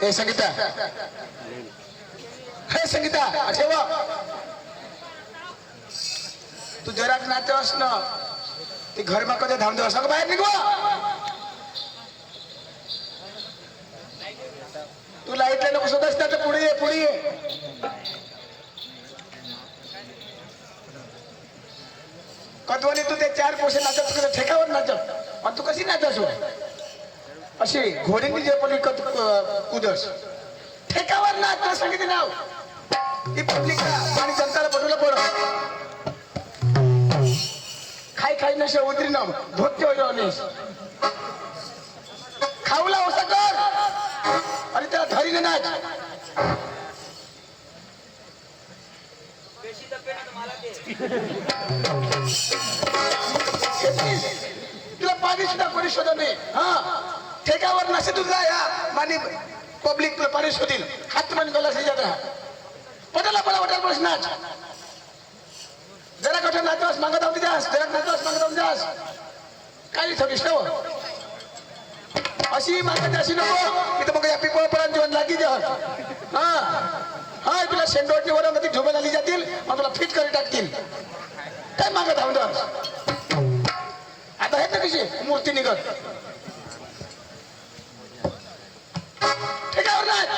हे संगीता, हे संगीता, ठेवा तू जराक नाचस ना ते घर में कधी धाम देवास बाहेर निघवा. तू लाईट नको शोधस ना तर पुढे ये, पुढे ये. कदवणी तू ते 4 पोसे नाचत तुझ्या ठेकावर नाचत आणि तू कशी नाचस अशी घोडींनी जे पली कुदस ठेकावर नाच सांगितले नाव ती पब्लिक आणि जनताला पटवलं पड खाई खाई नशे उतरी ना धोते हो जावनेस खाऊला होसा कर आणि त्याला धरीने नाच. तुला पाणी सुद्धा कोणी शोधा नाही. हा ठेकावर नसे तुझा या मानी पब्लिक तुला पाणी शोधील. हात मान गला से जाता पटाला पडा वाटाल बस नाच. जरा कठोर नाचवास मागत आहोत जास, जरा नाचवास मागत आहोत जास. काही थोडीस ना अशी मागत अशी नको मी तर मग या पिपळ पर्यंत जीवन लागी जा. हा हा तुला शेंडोटची वर ती झोपेला आली जातील मग तुला फिट करी टाकतील. काय मागत आहोत जास. आता आहेत ना कशी मूर्ती निघत ठेकावर नाच.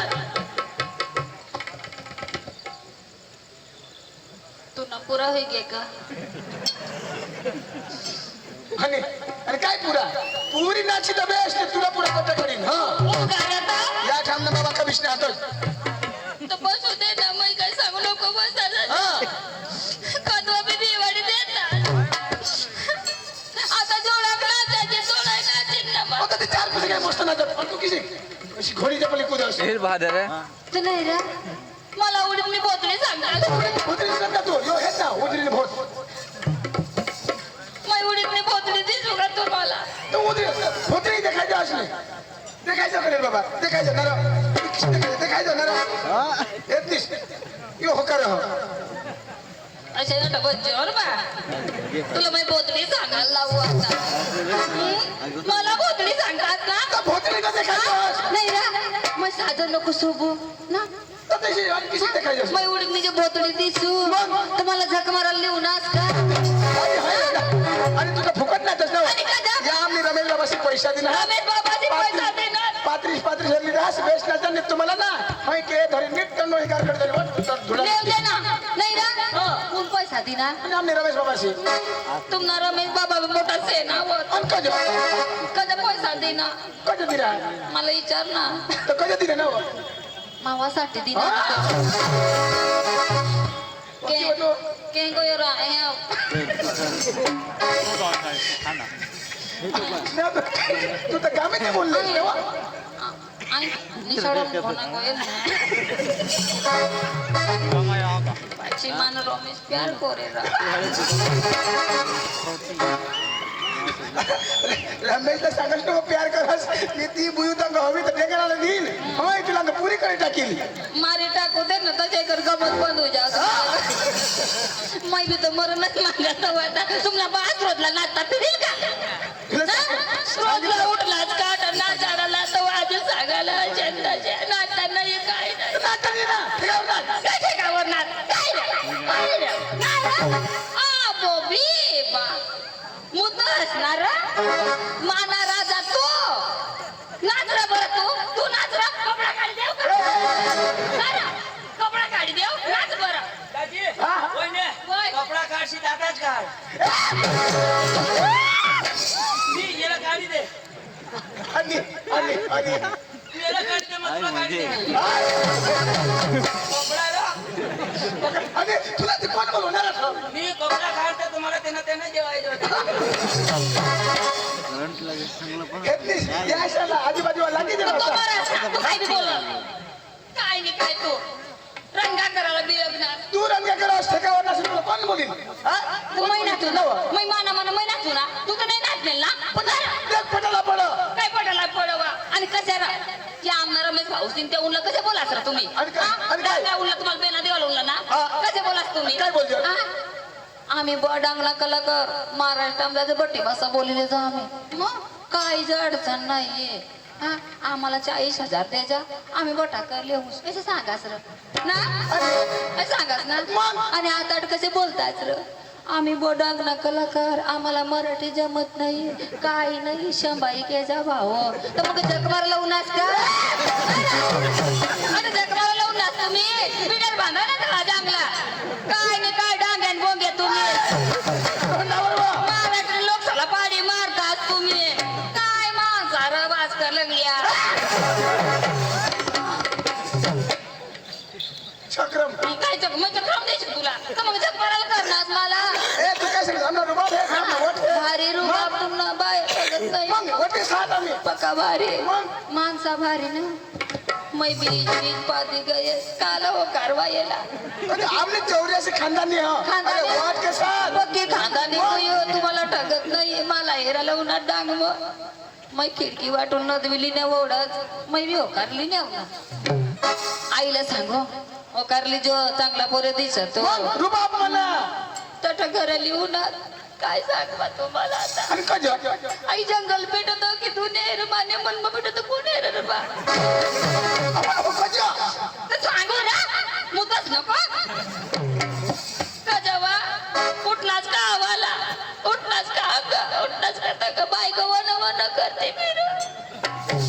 तू ना पुरा होई गे का आणि काय पुरा पुरी नाची तर बेस्ट तुला पुरा कट करीन. हा या ठाम ना बाबा कमिशने हातच तो बस होते ना मग काय सांगू नको बस कदवा बी दिवाळी देतात आता जोडा नाचायचे जोडा नाचीन ना मग आता ते 4 पैसे काय मस्त नाचत पण तू किसी अशी घोडीच्या पली कुदस हे बहादर आहे तू नाही रे मला उडीत मी बोतली सांगणार उतरी का तू यो हे ना उतरी भोत मैं उडीत मी बोतली दिसू का तू मला तो उतरी देखायचं असले देखायचं करेल बाबा देखायचं ना देखायचं ना येतीस यो होकार हो असे ना बच्चोर बा तुला मी बोतली सांगायला लावू आता मला बोतली सांगतात ना भोतरी का देखायचं नाही रे मग साधं नको सोबू ना तशी आणि किसी देखायचं मैं उडीत मी जे बोतली दिसू तर मला झक मारायला लिहू नास का आणि तुला फुकट नाचस ना या आम्ही रमेश बाबाशी पैसा दिला रमेश बाबाची पैसा देणार 35 रास बेस्ट नाचन तुम्हाला ना हाय के धरी नीट करणं हे कार करते धुला देव दे ना नाही रा कोण पैसा देणार आणि आम्ही रमेश बाबाशी तुमना रमेश बाबा मोठा सेना होत आणि कधी पैसा देणार कधी दिला मला विचार ना तर कधी दिले ना मावासाठी देणार के गयो रा तू तर कामे नाही बोलले तेव्हा आई निशाडा कोणा गयो पाची मान रमेश प्यार करे रा रमेशला सांगाल तो प्यार करस मी ती बुयू तंग हवी तर ढेकराला देईल होय तुला पुरी करी टाकील मारी टाकू दे ना तसे कर गमत बंद हो जा मैं भी तो मरणच मागत होता तुम्हाला बास रोजला नाचता फिरेल का रोजला उठलाच काट नाचायला तो आज सांगायला चंदाचे नाचता नाही काय नाही नाचतानी ना काय ठेकावर नाच काय आ बोबी बा मुद्दा असणार माना राजा तो नाच रा बरं तू नाच रा कपडा काढ देव कपडा काढ देव नाच बरं दादी ओय कपडा काढशी दादाच काढ मी याला काढी दे आणि तू याला काढ दे मग तुला काढी दे कपडा रा आणि तुला ते कोण बोलवणार मी कपडा काढते तुम्हाला त्यांना जेवायचं होतं आजूबाजूला लागी दे काय बी बोल काय नाही काय तू रंगा करायला बिलगणार तू रंगा करा ठेकावर नसेल तुला कोण बोलील तू महिना तू ना मै माना म्हणा महिना तू ना तू तर नाही नाच असतील ना पण एक पटाला पड काय पडायला पडवा आणि कशाला जे आमदार रमेश भाऊ सिंग त्या उनला कसे बोलास रे तुम्ही आणि काय? आणि काय? काय उनला तुम्हाला बेना देवाला उनला ना हा. कसे बोलास तुम्ही काय बोलतो? हा? आम्ही डांगला कलाकार महाराष्ट्रामध्ये बट्टी भाषा बोलले जा आम्ही मग काहीच अडचण नाहीये हा आम्हाला 40,000 द्यायचा आम्ही बटा करले असं सांगास र ना असं सांगास ना मग? आणि आता कसे बोलतायच र आम्ही बोडांगना कलाकार आम्हाला मराठी जमत नाही काही नाही शंभाई केजा भाव तर मग जगमार लावूनच का अरे जगमार लावूनच तुम्ही बिडर बांधा ना त्याला जांगला काय नाही काय डांग्यान बोंगे तुम्ही महाराष्ट्र लोकसला पाडी मारतात तुम्ही काय माणसार भास्कर लगल्या चक्रम काय चक मग चक्रम द्यायची तुला तर मग जगमाराला करणार मला ए तू काय सांगितलं आमना रुबाब हे काम वट भारी रुबाब तुमना बाय बघत नाही मग वटे साथ आम्ही पक्का भारी मग? माणसा भारी ना मै बीज बीज पाती गए काला हो कारवायला अरे आमने चौऱ्यासी खानदानी हा खानदानी? अरे वाट के साथ पक्की खानदानी कोयो तुम्हाला ठगत नाही मला हेराला उन्हात डांग मग मै खिडकी वाटून नदविली ने ओढत मै बी होकारली ने आईला सांगो होकारली जो चांगला पोरे दिसतो मग रुबाब म्हणा तट घराली उन्हात काय सांगवा तुम्हाला आता आणि कज आई जंगल पेटत की तू नेर माने मन पेटत कोण नेर बा कज तर सांगू ना मुतच नको कजवा उठलाच का आवाला उठलाच का बायको वन करते फिर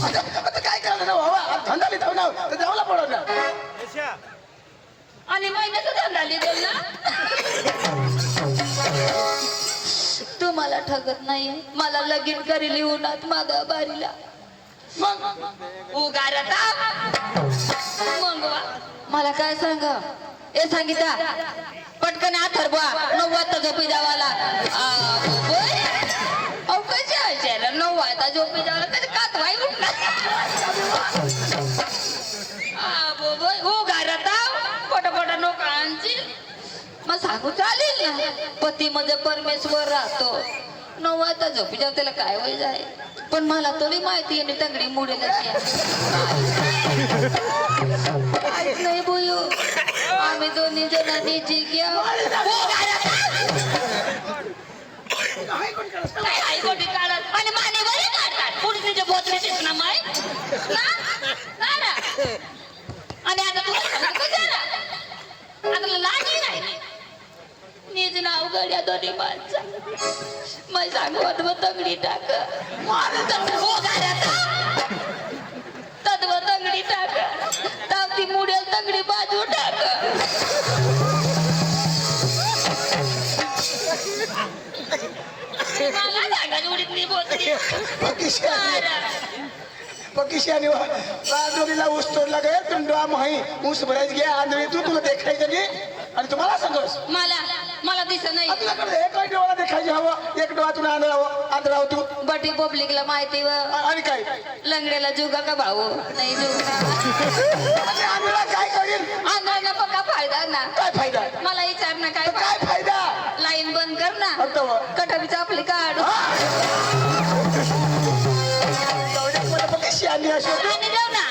आता काय करायला ना बाबा धंदाली धाव ना तर जावला पडो ना आणि महिन्याचं धंदा लिहिल ना तुम्हाला ठगत नाही मला लगीन करी लिहूनात मादा बारीला मग उगारता मंगवा मला काय सांग ए सांगिता पटकन आथरबा 90 झोपी जावाला अहो कशी असेल 90 झोपी जावाला कधी कात वाई उठला उगारता पोटा पोटा नोकरांची मग सांगू चालेल ना पती मध्ये परमेश्वर राहतो 90 झोपी जाव त्याला काय वय जाय पण मला तरी माहिती आहे तंगडी मुडेल नाही बोयू आम्ही दोन्ही जणांनी जी घ्या काय आई गोटी काढत आणि माने बरे काढतात पुरुषीच्या बोचरीचीच ना माय आणि आता तुला आता लागी नाही नीज नाव गड्या दोन्ही माणसं मग सांगवत व तंगडी टाक हो तत्व तंगडी टाक तावती मुडेल तंगडी बाजू टाक मला सांगा उडीत मी बोलते पकिशानी आंधळीला ऊस तोडला गे तुंडवा माही ऊस भरायच घ्या आंधळी तू तुला देखायचं नाही आणि तुम्हाला सांगस मला दिसत नाही आपल्याकडे एक डोळा देखायचे हवं एक डोळा तुला आंधळाव तू बटी पब्लिकला माहिती व आणि काय लंगड्याला जुगा का भाऊ नाही जुगा आणि आंधळा काय करील आंधळ्यांना पक्का फायदा ना काय फायदा मला विचार ना काय काय फायदा लाईन बंद कर ना फक्त व. कटारीचा आपली काढ पकिशी आली अशी आणि देव ना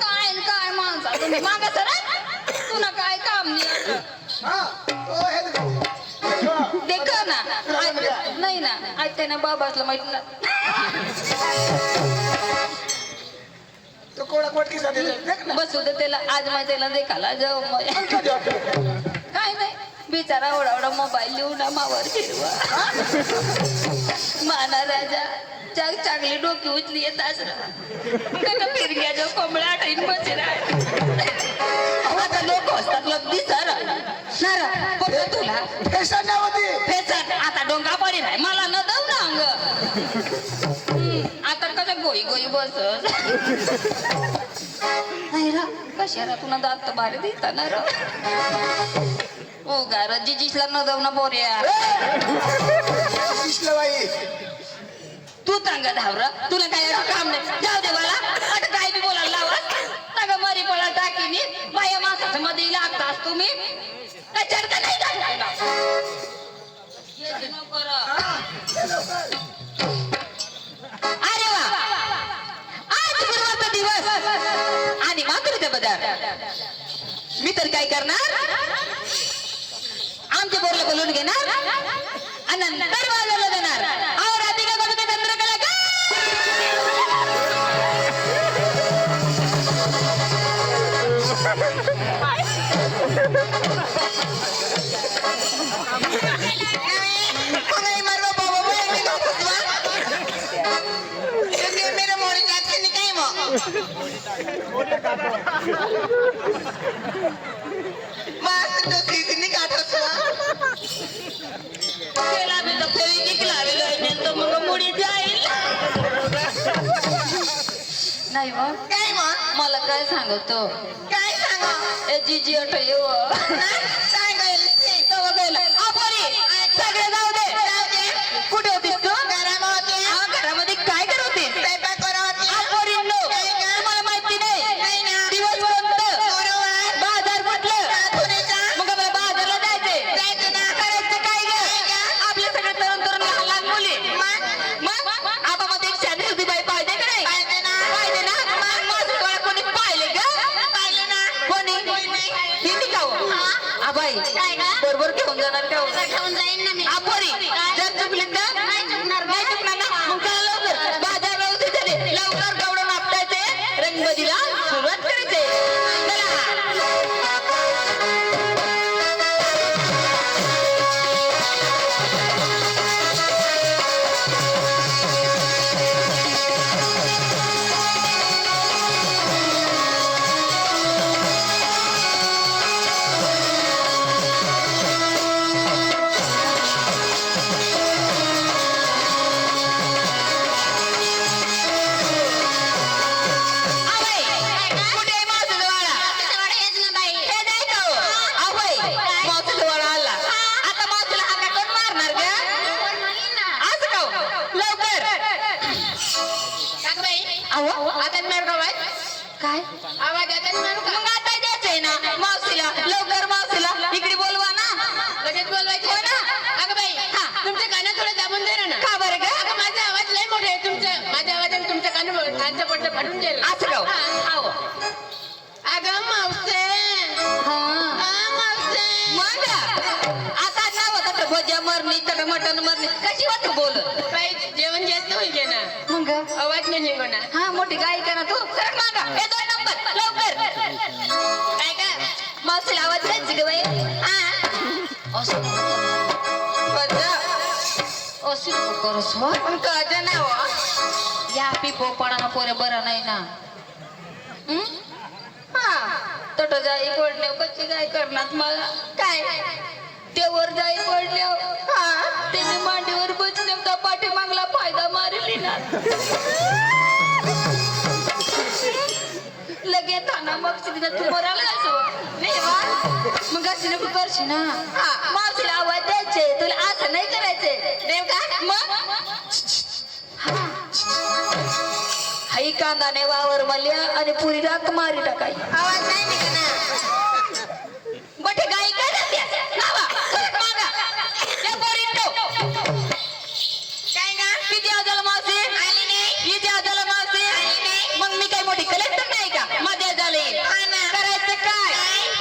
काय माणसा तुम्ही मागा सरा तुला काय काम नाही देख ना नाही ना ऐकते ना बाबासला माहित ना तो कोणा कोटकी साठी देख ना बसू दे त्याला आज माझ्या त्याला देखाला जाऊ काय नाही बिचारा ओढा मोबाईल लिहून मावर फिरवा माना राजा चांगली डोकी उचली येत असं फिरग्या जो कोंबड्या आठवून बसेल आता लोक असतात लोक दिसर नारा तुला फॅशन होती फेसर आता डोंगा पडी नाही मला न दऊ ना अंग आता कसं गोई गोई बस नाही रा कशाला तुला दात भारी देता ना र ओ गार जिजीसला न दऊ ना बोऱ्या बाई तू चांगला धावरा तुला काय काम नाही जाऊ दे मला आता काय बी बोलायला लावा ना मरी पळा टाकीनी माझ्या माणसाच्या मध्ये लागतास तुम्ही काय चढता नाही जोडीदार मी तर काय करणार आमच्या बोरला बोलून घेणार आणि नंतर वाजवलं देणार अहो राधिका करू ते चंद्रकला का नाही मग काय मग मला काय सांगतो काय सांगा ए जीजी अट येऊ सांगायला सगळे जाऊ दे कुठे होतीस तू घरामध्ये हा, घरामध्ये काय करत होतीस स्वयंपाक करावं पोरींनो, तुम्हाला माहिती नाही दिवस कोणतं बाजार कुठलं मग आम्हाला बाजारला जायचंय करायचं काय ग आपल्या सगळ्या तरुण तरुण लहान लहान मुली मग आबामध्ये एक शादी सुधी बाई पाहिजे का नाही पाहिजे ना मग माझं डोळा कोणी पाहिले का कोणी हिंदी का हो आबाई बरोबर घेऊन जाणार का हो? घेऊन जाईन ना मी आपोरी जर चुकली तर नाही चुकणार नाही चुकणार ना मग चला लवकर बाजार व्यवस्थित झाले लवकर गवडून आपटायचे रंगबदीला सुरुवात करायचे कुठे मावशीचा वाडा हेच ना बाई हे नाही का हो? अहोय, मावशीचा वाडा आला आता मावशीला हाका कोण मारणार ग असं का हो? लवकर अहो आता मारू का बाई काय आवाज आता मारू का मग आता द्यायचंय ना मावशीला लवकर मावशीला इकडे बोलवा ना लगेच बोलवायचं हो ना अगं बाई हा. तुमच्या कानात थोडं दाबून दे ना का बरं ग अगं माझा आवाज लय मोठा आहे तुमचं माझ्या आवाजाने तुमच्या कानचं पडलं फाडून गेलं असं का हो? आहो अगं मावसे हा मावसे मग आता नाव होतं भज्या मरणी तर मटण मरणी कशी वाटत बोल बाई जेवण जास्त होईल ना मग आवाज नाही निघो ना हा मोठी गायिका ना तू सरक मागा हे 2 नंबर लवकर काय का मावशीला आवाज द्यायची ग बाई असं असं करस हो पण कळतं ना हो या पिपो पडाना पोरे बरं नाही ना हा तट जाई पडले कच्ची काय करणार मला काय ते वर जाई पडले त्याने मांडीवर बसले तर पाठी मागला फायदा मारली ना लगे थाना मग तिथं तू मरायला जायचं नाही वा मग अशी नको करशी ना मावशीला आवाज द्यायचे तुला असं नाही करायचे देव का मग हाई कांदाने वावर मल्या आणि पुरी राख मारी टाकाई आवाज नाही निघणार बटे गाई काय राहत्या नावा सरक मागा या पोरींनो काय का किती आजाला मावशी आली नाही किती आजाला मावशी आली नाही मग मी काय मोठी कलेक्टर नाही का मध्ये झाले हा ना. करायचं काय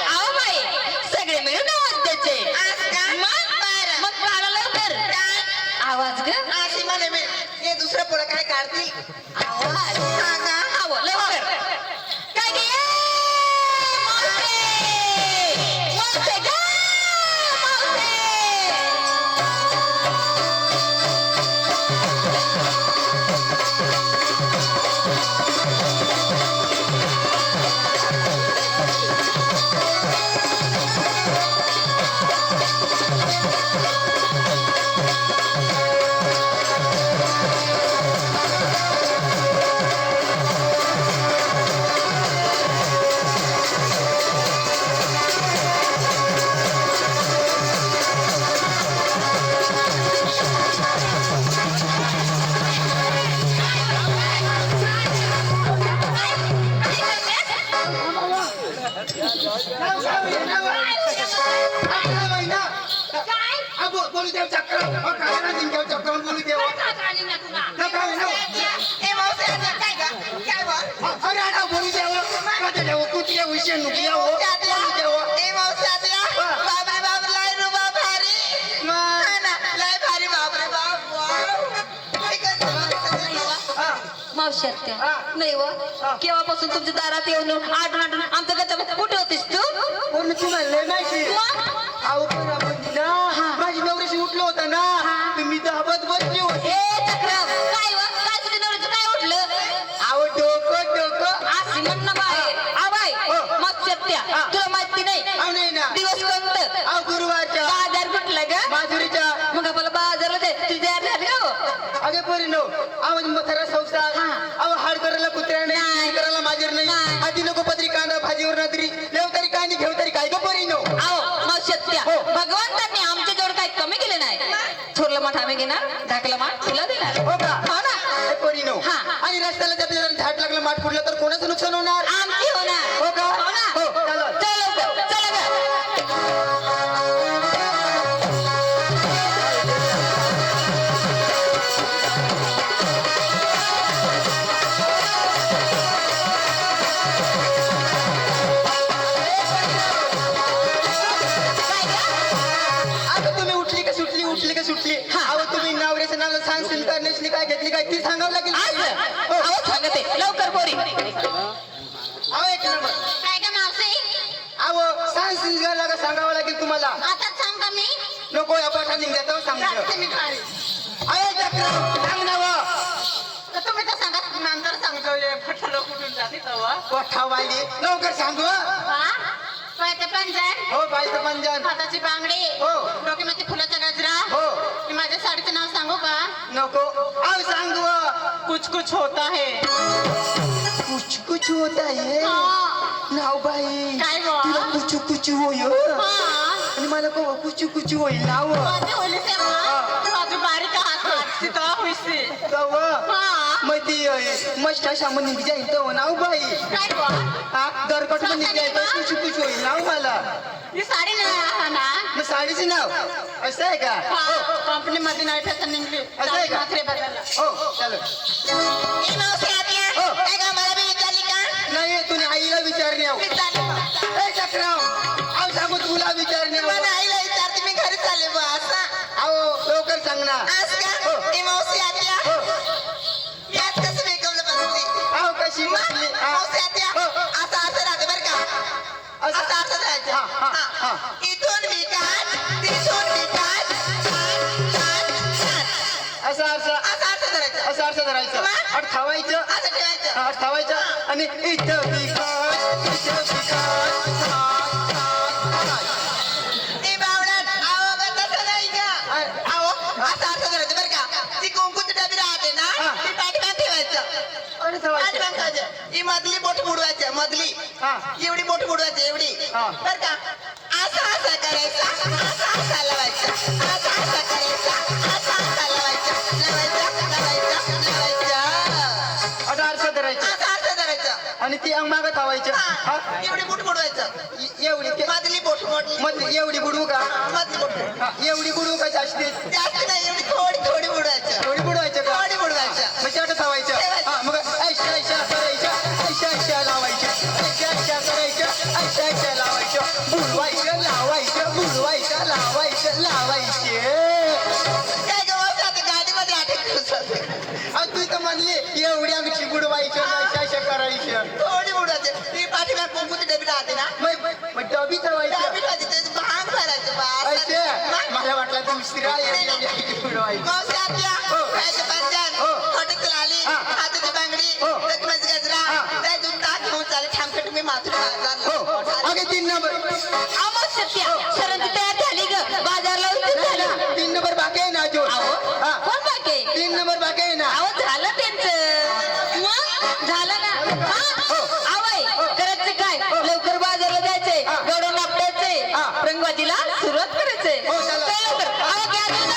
आहो बाई सगळे मिळून आवाज द्यायचे आज का? बरं. मग काढा लवकर आवाज ग अशी मला हे दुसरं पुढं काय काढतील आवाज सांगा आव लवकर काय गे मावशी मावशी ग मावशी बोलू देव चक्कर काय ना जिंकव चक्कर बोलू देव ए मावशी आता काय का काय बोल अरे आता बोलू देव कुठे मावशात्या हा. नाही व हा. केव्हापासून तुमच्या दारात येऊन आठवून आठवून आमच्या गच्च्यामध्ये कुठे होतीस तू कोण तुम्हाला लय माहिती मग? अहो पण ना माझी नवऱ्याशी उठलो होता ना तुम्ही दाबत बसली होती ए चक्रम काय व काय तुझ्या नवऱ्याचं काय उठलं अहो डोकं अशी म्हण ना बाहेर आबाई हो. मावशात्या हा. तुला माहिती नाही अहो नाही ना दिवस कोणत अहो गुरुवारच्या बाजार कुठला ग माधुरीच्या मग आपल्याला बाजारला जाय तुझी तयार झाली हो अगे पोरी नो आवाज मथारा संसार हा. अहो हाड करायला कुत्र्या नाही. नाही करायला माजर नाही नाही. हाती नको पत्री कांदा भाजीवर नदरी लेव तरी काय नाही घेऊ तरी काय ग पोरी नो आओ मावशात्या हो. भगवंतांनी आमच्या जवळ काही कमी केले नाही थोरला माठ आम्ही घेणार ढाकला माठ तुला देणार हो का हो ना ए पोरी नो हा. आणि रस्त्याला जाते जर झाड लागलं माठ फुटलं तर कोणाचं नुकसान होणार आमची होणार हो का? हो ना हो, चला. चल लवकर चला ग काय ग? आता तुम्ही उठली का सुटली हा. अहो तुम्ही नवऱ्याचं नाव सांगशील का नेसली काय घेतली काय ती सांगावं लागेल असं हो. अहो सांगते लवकर पोरी अहो एक नंबर काय का मावशी अहो सांगशील का सांगावं लागेल तुम्हाला आता सांगा मी नको या पाठा निघायचं सांगतो सांगते मी काय अरे चक्र सांग ना व. तर तुम्ही तर सांगा नंतर सांगतो हे फटाला कुठून जाते तेव्हा कोठा वाहिली लवकर सांगू हं. हा काय ते पंजन हो बायचं पंजन हाताची बांगडी हो. डोक्यामध्ये फुलाचा गजरा हो मी माझ्या साडीचं नाव सांगू का नको अहो सांगू हं. कुछ कुछ होता है कुछ कुछ होता है नाव बाई काय बुवा? तुला कुचू कुचू होय आणि मला कुचू कुचू होईल नाव माझी बारीक हात होईसी मग ती मस्त सामान निघ जाईल तो नाव बाई काय बुवा? हा दरकट पण निघ जाईल कुचू कुचू होईल नाव मला ही साडी नाही ना मग साडीचे नाव असं आहे का कंपनी मध्ये नाही फॅशन निघली असं आहे का? मात्रे बदलला हो चालेल हो. काय का मला बी विचारली का नाही तुम्ही आईला विचारणे आहो विचारली ए चक्राव अहो सांगू तुला विचारणे आहो. मला आईला विचारते मी घरी चालले बा असं अहो लवकर सांग ना आज का हो. ती मावशी आत्या हो मी आज कसं मेकअपला बसली अहो कशी बसली हा. मावशी आत्या हो. असं असं राहते बरं का असं असं राहायचं हा, हा, हा. इथून विकास तिथून विकास असं असं असं असं करायचं असं असं धरायचं मग? आणि थावायचं असं ठेवायचं हा, थावायचं आणि इथं विकास ए बावळट आहो ग तसं नाही का आहो असं असं करायचं बरं का ती कुंकूची डबी राहते ना हा. ती पाठीमाग ठेवायचं आणि थावायचं पाठीमाग ठेवायचं ही मधली बोट बुडवायचं मधली हा. एवढी बोट बुडवायची एवढी हा. बरं का असं असं करायचं असं असं लावायचं असं असं करायचं असं असं लावायचं लावायचं लावायचं लावायचं आणि आरसा धरायचं असं असं करायचं आणि ती अंग मागं थावायचं हा. हा? एवढी बोट बुडवायचं एवढी मधली बोट मोडली मग एवढी बुडवू का मधली बोट हा, एवढी बुडवू का जास्ती जास्त नाही एवढी थोडी थोडी बुडवायचं एवढी बुडवायचं का थोडी बुडवायचं मग त्यात थावायचं ठेवायचं. हा मग ऐशा ऐशा करायचं ऐशा ऐशा लावायचं ऐशा ऐशा करायचं ऐशा ऐशा लावायचं बुडवायचं लावायचं बुडवायचं लावायचं लावायचे काय गं आता गाडीमध्ये अटक आणि तू तर म्हणली एवढी आमची बुडवायचं ऐशा ऐशा करायचं थोडी बुडवायची ती पाठीमाग कुंकूची डबी राहते ना मग डबी ठेवायचं डबी ठेवायची त्याची भांग भरायचं बा ऐशे मला वाटलं तू दुसरा बुडवायचं मावशी आत्या हो. खायचं पंजन हो. खोटीची लाली हा. हाताची बांगडी हो. रकमेचा गजरा हा. त्या दूध ताक घेऊन चाले ठामखट मी माथुरी हो बाजार अगे 3 नंबर अमावस्या सरांची तयार झाली ग बाजारला उतरून झालं 3 नंबर बाकी आहे ना अजून हा कोण बाकी 3 नंबर बाकी आहे ना अहो झालं त्यांचं मग झालं ना हो. आवय करायचं काय लवकर बाजारला जायचंय हा. गवडा नापटायचंय हा. रंगबाजीला सुरुवात करायचंय हो, चला. चल लवकर. अहो, घ्या दूध.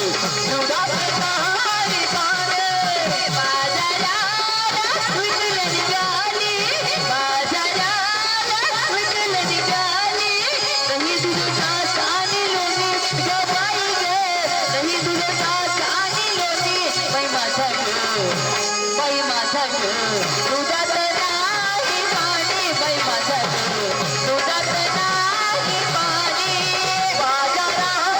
दुधात नाही पाणी बाजारात विकलं निघाली बाजारात विकलं निघाली दही दूध ताक आणि लोणी गबाई गे दही दूध ताक आणि लोणी बाई माझा ग दुधात नाही पाणी बाई माझा ग दुधात नाही पाणी बाजारात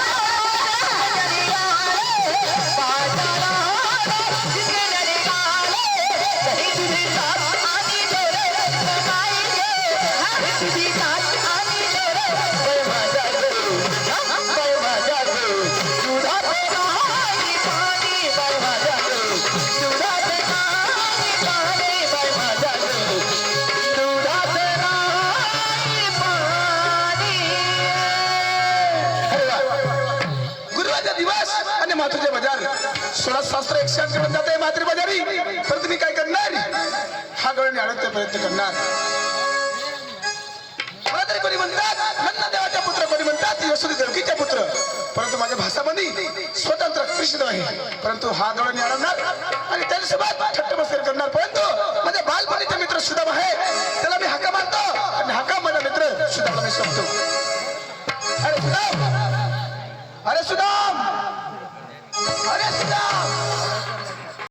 दही दूध ताक आणि लोणी गबाई गे दही दूध ताक आणि लोणी बाई माझा ग दुधात नाही पाणी बाई माझा ग दुधात नाही पाणी बाई माझा ग दुधात नाही पाणी गुरुवारचा दिवस आणि मातृचे बाजार 16 शास्त्र 108 म्हणतात आहे मातृ बाजारी. पण तुम्ही काय करणार? हा गळणी अडवण्याचा प्रयत्न करणार. मला तरी कोणी म्हणतात नंददेवाचा पुत्र, कोणी म्हणतात यशोदी देवकीचा पुत्र. परंतु माझ्या भाषामध्ये स्वतंत्र कृष्ण आहे. परंतु हा गळणी अडवणार आणि त्याच्यासोबत थट्ट मस्करी करणार. परंतु माझ्या बालपणीचा मित्र सुदाम आहे, त्याला मी हाका मारतो आणि हाका माझा मित्र सुदामला मी सांगतो. अरे सुदाम,